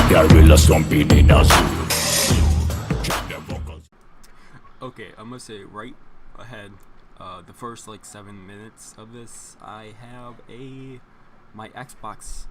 gorillas stomping in us. Okay, I'm gonna say right ahead, the first like 7 minutes of this, I have my Xbox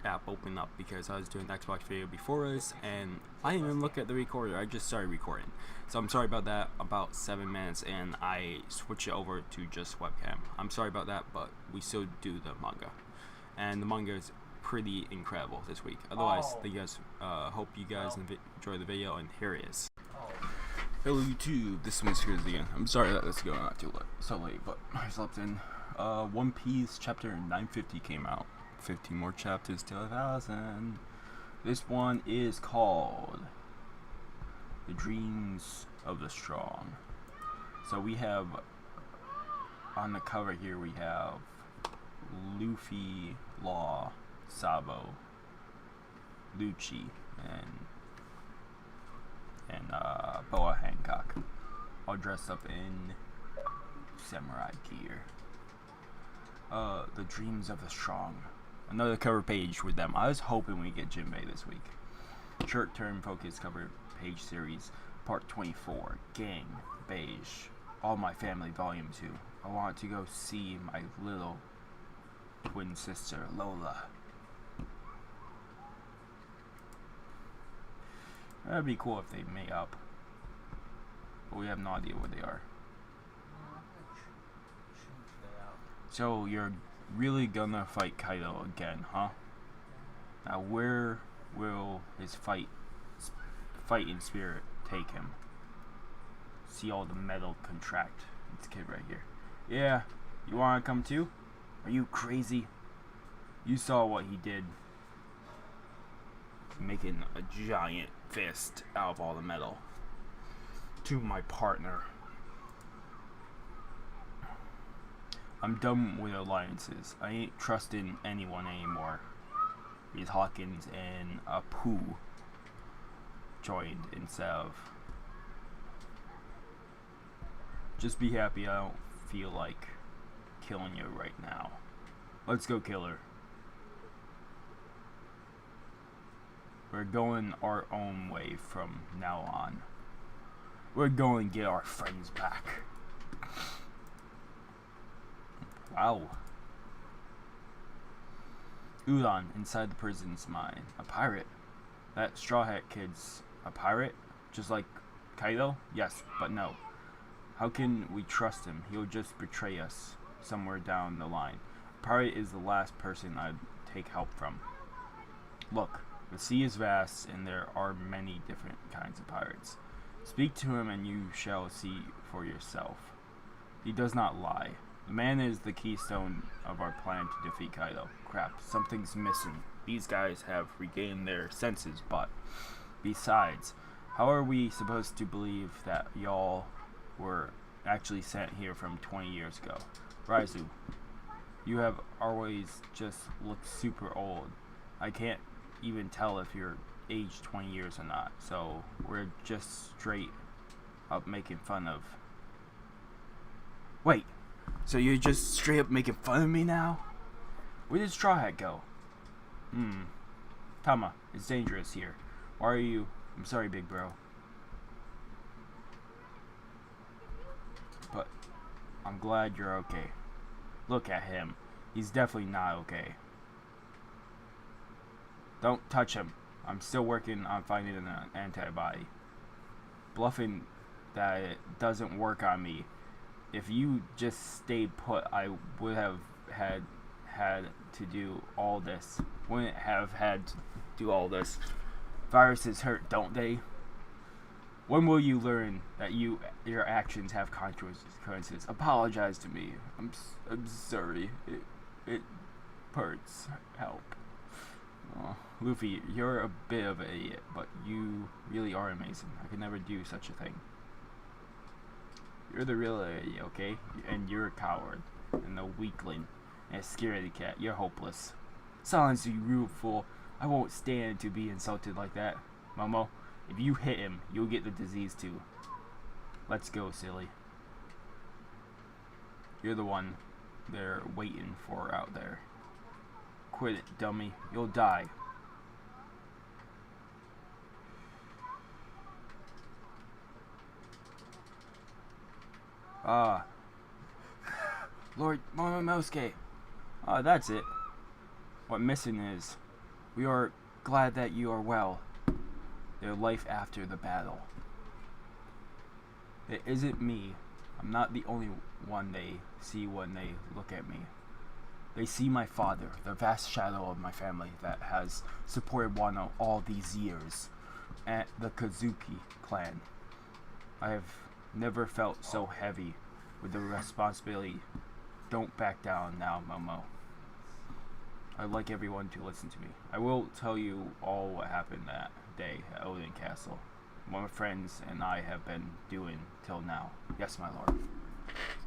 app open up because I was doing Xbox video before this, and I didn't even look at the recorder. I just started recording, so I'm sorry about that. About 7 minutes, and I switched it over to just webcam. I'm sorry about that, but we still do the manga, and the manga is pretty incredible this week. Otherwise, thank you guys. Hope you guys enjoy the video, and here it is. Hello YouTube, this is my series again. I'm sorry that this is going on so late, but I slept in. One Piece chapter 950 came out. 15 more chapters till 1,000. This one is called The Dreams of the Strong. So we have, on the cover here, we have Luffy, Law, Sabo, Lucci, and Boa Hancock, all dressed up in samurai gear. The Dreams of the Strong. Another cover page with them. I was hoping we get Jinbei this week. Short-term focus cover page series, part 24. Gang, Beige, All My Family, volume 2. I want to go see my little twin sister, Lola. That'd be cool if they made up. But we have no idea what they are. So you're really gonna fight Kaido again, huh? Now where will his fighting spirit take him? See all the metal contract. This kid right here. Yeah, you wanna come too? Are you crazy? You saw what he did. Making a giant fist out of all the metal. To my partner. I'm done with alliances. I ain't trusting anyone anymore. These Hawkins and Apu joined instead of. Just be happy I don't feel like killing you right now. Let's go, killer. We're going our own way from now on. We're going to get our friends back. Wow. Udon inside the prison's mine. A pirate. That Straw Hat kid's a pirate? Just like Kaido? Yes, but no. How can we trust him? He'll just betray us somewhere down the line. A pirate is the last person I'd take help from. Look. The sea is vast, and there are many different kinds of pirates. Speak to him, and you shall see for yourself. He does not lie. The man is the keystone of our plan to defeat Kaido. Crap, something's missing. These guys have regained their senses, but besides, how are we supposed to believe that y'all were actually sent here from 20 years ago? Raizu, you have always just looked super old. I can't even tell if you're aged 20 years or not, so we're just straight up making fun of. Wait, so you're just straight up making fun of me now? Where did Straw Hat go? Tama, it's dangerous here. Why are you? I'm sorry, big bro. But I'm glad you're okay. Look at him. He's definitely not okay. Don't touch him. I'm still working on finding an antibody. Bluffing that it doesn't work on me. If you just stayed put, I would have had to do all this. Wouldn't have had to do all this. Viruses hurt, don't they? When will you learn that your actions have consequences? Apologize to me. I'm sorry. It hurts. Help. Oh, Luffy, you're a bit of an idiot, but you really are amazing. I could never do such a thing. You're the real idiot, okay? And you're a coward, and a weakling, and a scaredy cat. You're hopeless. Silence, you rude fool. I won't stand to be insulted like that. Momo, if you hit him, you'll get the disease too. Let's go, silly. You're the one they're waiting for out there. Quit it, dummy. You'll die. Ah, Lord Momonosuke. Ah, that's it. What missing is, we are glad that you are well. Their life after the battle. It isn't me. I'm not the only one they see when they look at me. They see my father, the vast shadow of my family that has supported Wano all these years, and the Kazuki clan. I have never felt so heavy with the responsibility. Don't back down now, Momo. I'd like everyone to listen to me. I will tell you all what happened that day at Odin Castle. What my friends and I have been doing till now. Yes, my lord.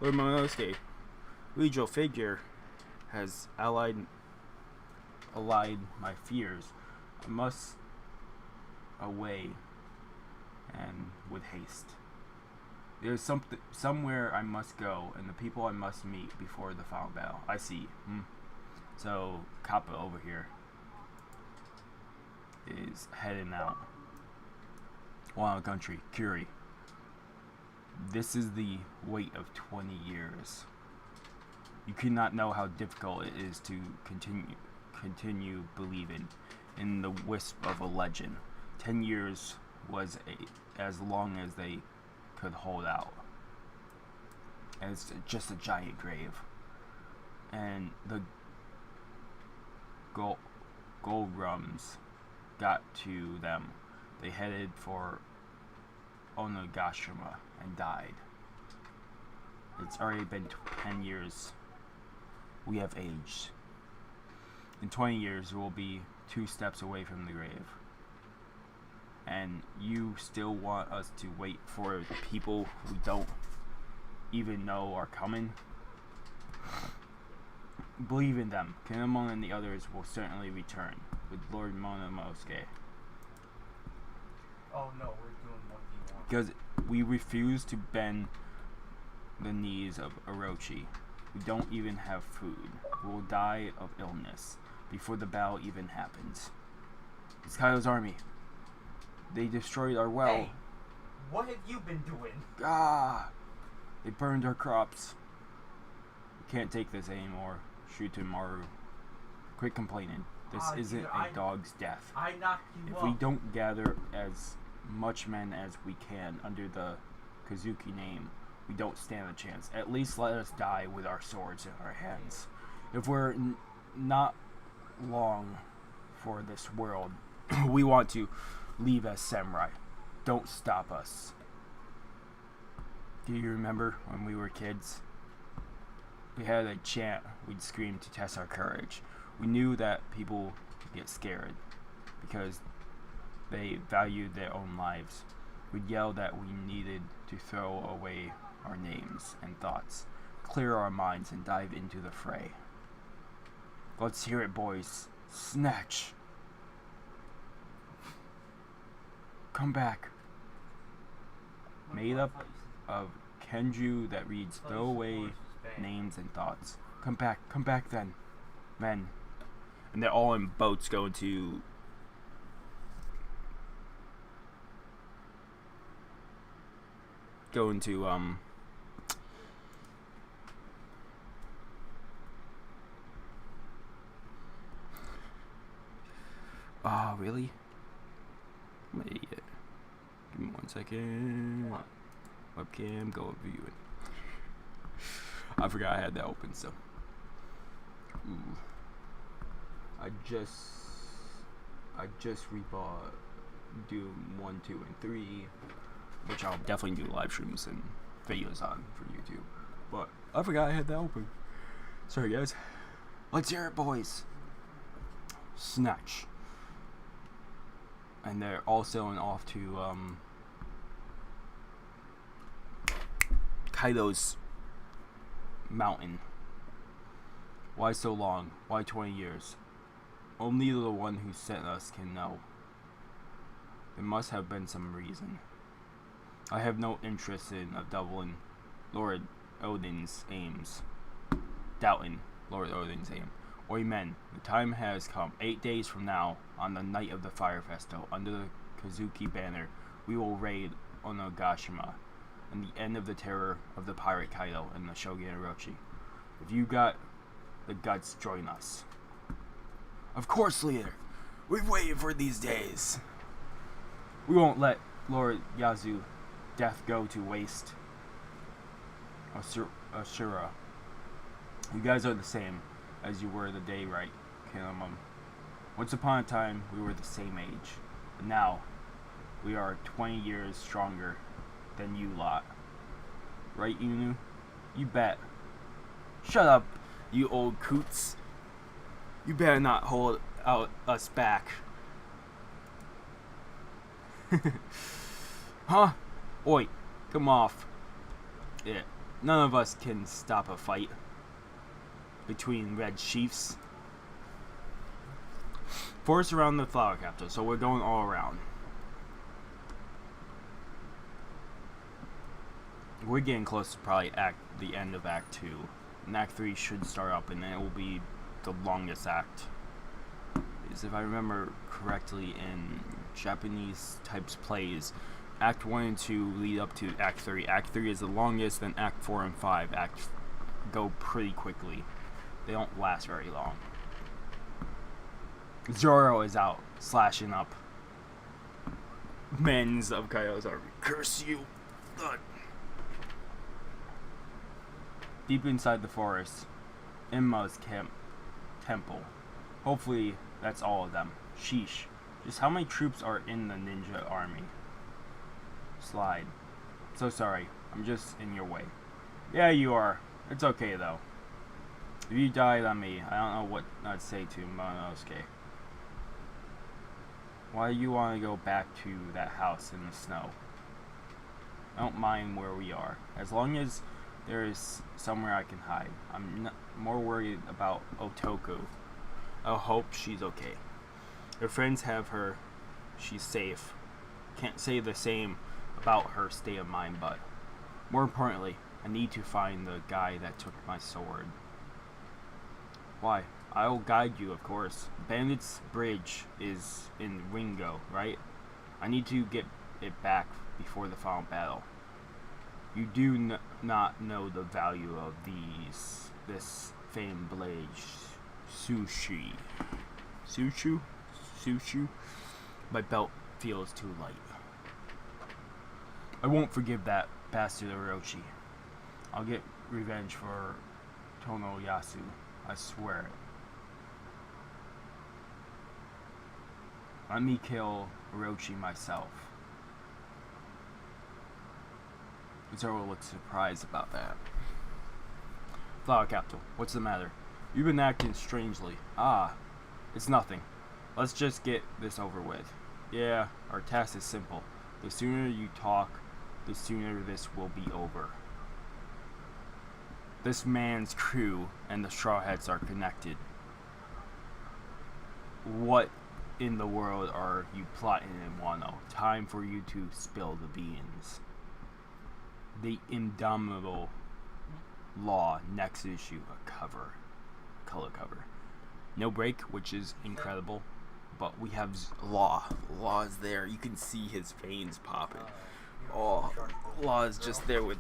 Lord Momonosuke, Regal figure has allied my fears. I must away and with haste. There's somewhere I must go, and the people I must meet before the final battle. I see. So Kappa over here is heading out. Wano country, Curie. This is the wait of 20 years. You cannot know how difficult it is to continue believing in the wisp of a legend. 10 years was as long as they could hold out. And it's just a giant grave. And the gold rums got to them. They headed for Onagashima and died. It's already been 10 years. We have aged. In 20 years, we'll be 2 steps away from the grave. And you still want us to wait for people who don't even know are coming? Believe in them. Kinemon and the others will certainly return with Lord Momonosuke. Oh no, we're doing 1v1. Because we refuse to bend the knees of Orochi. We don't even have food. We will die of illness before the battle even happens. It's Kaido's army. They destroyed our well. Hey, what have you been doing? They burned our crops. We can't take this anymore. Shutamaru. Quit complaining. This isn't a dog's death. I knocked you If we don't gather as much men as we can under the Kazuki name, we don't stand a chance. At least let us die with our swords in our hands. If we're not long for this world, we want to leave as samurai. Don't stop us. Do you remember when we were kids? We had a chant we'd scream to test our courage. We knew that people get scared because they valued their own lives. We'd yell that we needed to throw away our names and thoughts, clear our minds, and dive into the fray. Let's hear it, boys. Snatch. Come back. Made up of Kenju that reads throw away names and thoughts. Come back then, men. And they're all in boats going to oh, really? I'm an idiot. Give me 1 second. Webcam, go viewing. I forgot I had that open, so. Ooh. I just rebought Doom 1, 2, and 3, which I'll definitely do live streams and videos on for YouTube. But I forgot I had that open. Sorry, guys. Let's hear it, boys. Snatch. And they're all sailing off to Kaido's mountain. Why so long? Why 20 years? Only the one who sent us can know. There must have been some reason. I have no interest in doubling Lord Odin's aims. Doubting Lord Odin's aim. Oi men, the time has come. 8 days from now, on the night of the Fire Festival, under the Kazuki banner, we will raid Onagashima. and the end of the terror of the pirate Kaido and the Shogun Orochi. If you got the guts, join us. Of course, leader. We've waited for these days. We won't let Lord Yazu death go to waste. Ashura. You guys are the same as you were the day right, Kinemon. Once upon a time, we were the same age. But now, we are 20 years stronger than you lot. Right, Inu? You bet. Shut up, you old coots. You better not hold out us back. Huh? Oi, come off. Yeah, none of us can stop a fight between red chiefs. Force around the flower capital, so we're going all around. We're getting close to probably the end of Act 2. And Act 3 should start up, and then it will be the longest act. Because if I remember correctly, in Japanese types plays, Act 1 and 2 lead up to Act 3. Act 3 is the longest, then Act 4 and 5 go pretty quickly. They don't last very long. Zoro is out, slashing up men's of Kaido's army. Curse you! Ugh. Deep inside the forest, Imma's temple. Hopefully, that's all of them. Sheesh. Just how many troops are in the ninja army? Slide. So sorry, I'm just in your way. Yeah, you are. It's okay, though. If you died on me, I don't know what I'd say to Monosuke. Why do you want to go back to that house in the snow? I don't mind where we are. As long as there is somewhere I can hide. I'm more worried about Otoko. I hope she's okay. Her friends have her. She's safe. Can't say the same about her state of mind, but more importantly, I need to find the guy that took my sword. Why? I'll guide you, of course. Bandit's Bridge is in Ringo, right? I need to get it back before the final battle. You do not know the value of this famed blade, Sushi. Sushi? My belt feels too light. I won't forgive that bastard Orochi. I'll get revenge for Tonoyasu. I swear it. Let me kill Orochi myself. Zoro looks surprised about that. Flower Capital, what's the matter? You've been acting strangely. Ah, it's nothing. Let's just get this over with. Yeah, our task is simple. The sooner you talk, the sooner this will be over. This man's crew and the Straw Hats are connected. What in the world are you plotting in Wano? Time for you to spill the beans. The Indomitable Law, next issue, a color cover. No break, which is incredible, but we have Law. Law is there. You can see his veins popping. Oh, Law is just there with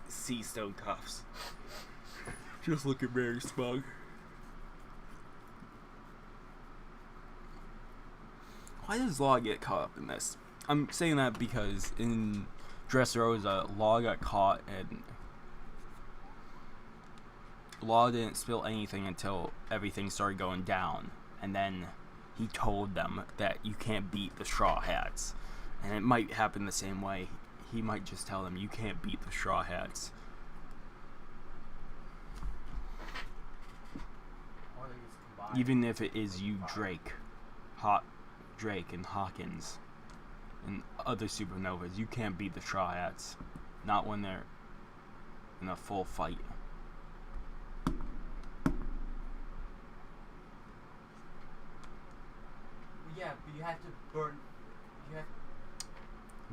sea stone cuffs. Just looking very smug. Why does Law get caught up in this? I'm saying that because in Dressrosa, Law got caught and Law didn't spill anything until everything started going down. And then he told them that you can't beat the Straw Hats. And it might happen the same way. He might just tell them you can't beat the Straw Hats. Even if it is you, Drake, Drake and Hawkins, and other supernovas, you can't beat the Straw Hats. Not when they're in a full fight. Yeah, but you have to burn.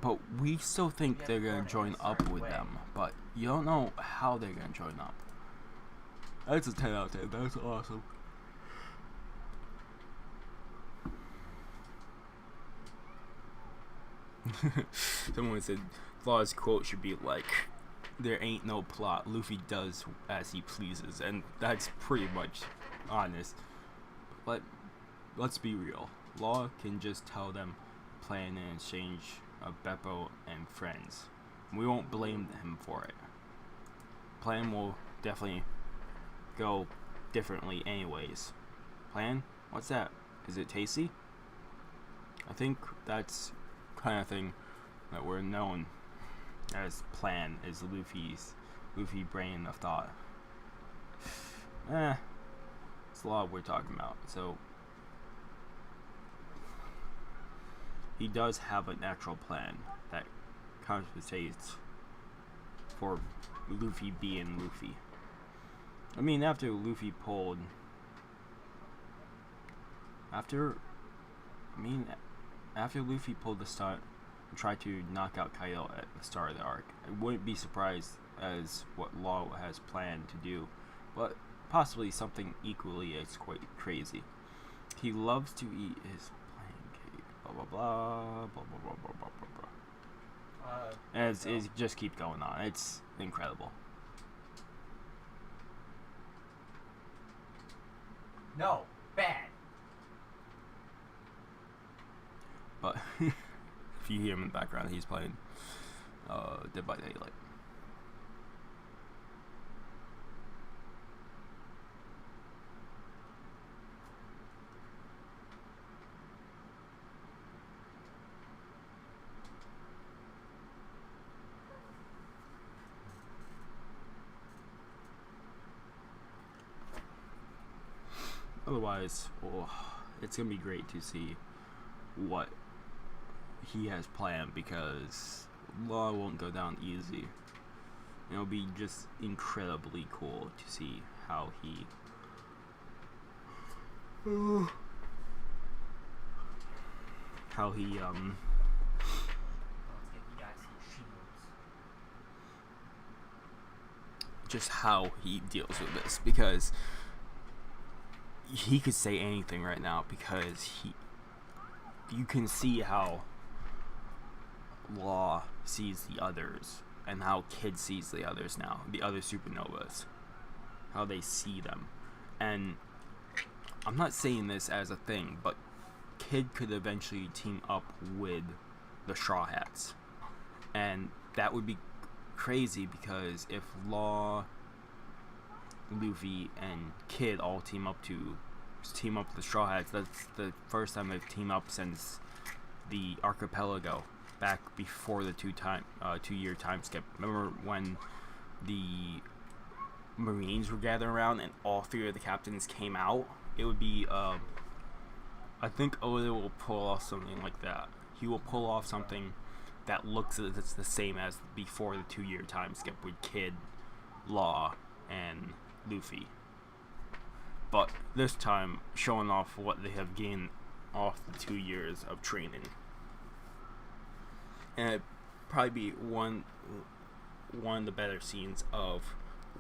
But we still think they're burn gonna it join a up certain with way. them, but you don't know how they're gonna join up. That's a 10 out of 10. That's awesome. Someone said Law's quote should be like, "There ain't no plot. Luffy does as he pleases," and that's pretty much honest. But let's be real. Law can just tell them plan in exchange of Beppo and friends. We won't blame him for it. Plan will definitely go differently anyways. Plan? What's that? Is it tasty? I think that's kind of thing that we're known as plan is Luffy brain of thought. It's a lot we're talking about. So he does have a natural plan that compensates for Luffy being Luffy. I mean, after Luffy pulled the stunt and tried to knock out Kaido at the start of the arc, I wouldn't be surprised as what Law has planned to do, but possibly something equally as quite crazy. He loves to eat his pancake, blah blah blah, blah blah blah blah blah blah blah. And it just keeps going on. It's incredible. No, bad. But if you hear him in the background, he's playing Dead by Daylight. Otherwise, it's gonna be great to see what he has planned, because Law won't go down easy. It'll be just incredibly cool to see how he Let's get you guys some shields. just how he deals with this, because he could say anything right now, because you can see how Law sees the others and how Kid sees the others now, the other supernovas, how they see them. And I'm not saying this as a thing, but Kid could eventually team up with the Straw Hats, and that would be crazy, because if Law, Luffy, and Kid all team up with the Straw Hats, that's the first time they've teamed up since the archipelago, back before the 2-year time skip. Remember when the Marines were gathering around and all three of the captains came out? It would be I think Oda will pull off something like that. He will pull off something that looks it's the same as before the 2-year time skip with Kid, Law, and Luffy. But this time showing off what they have gained off the 2 years of training. And it'd probably be one of the better scenes of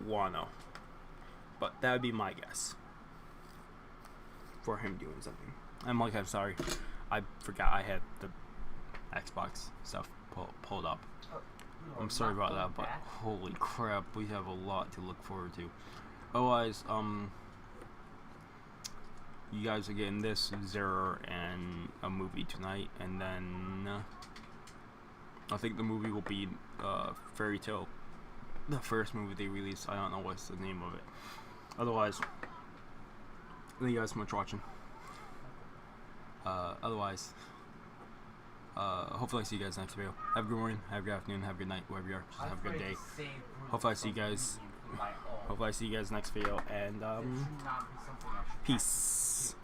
Wano. But that would be my guess for him doing something. I'm sorry, I forgot I had the Xbox stuff pulled up. I'm sorry about that, but holy crap, we have a lot to look forward to. Otherwise, you guys are getting this, Zero, and a movie tonight, and then I think the movie will be Fairy Tail, the first movie they released. I don't know what's the name of it. Otherwise, thank you guys so much for watching. Otherwise, hopefully I see you guys next video. Have a good morning, have a good afternoon, have a good night, wherever you are. Just have a good day. Hopefully I see you guys. Hopefully I see you guys next video, and peace.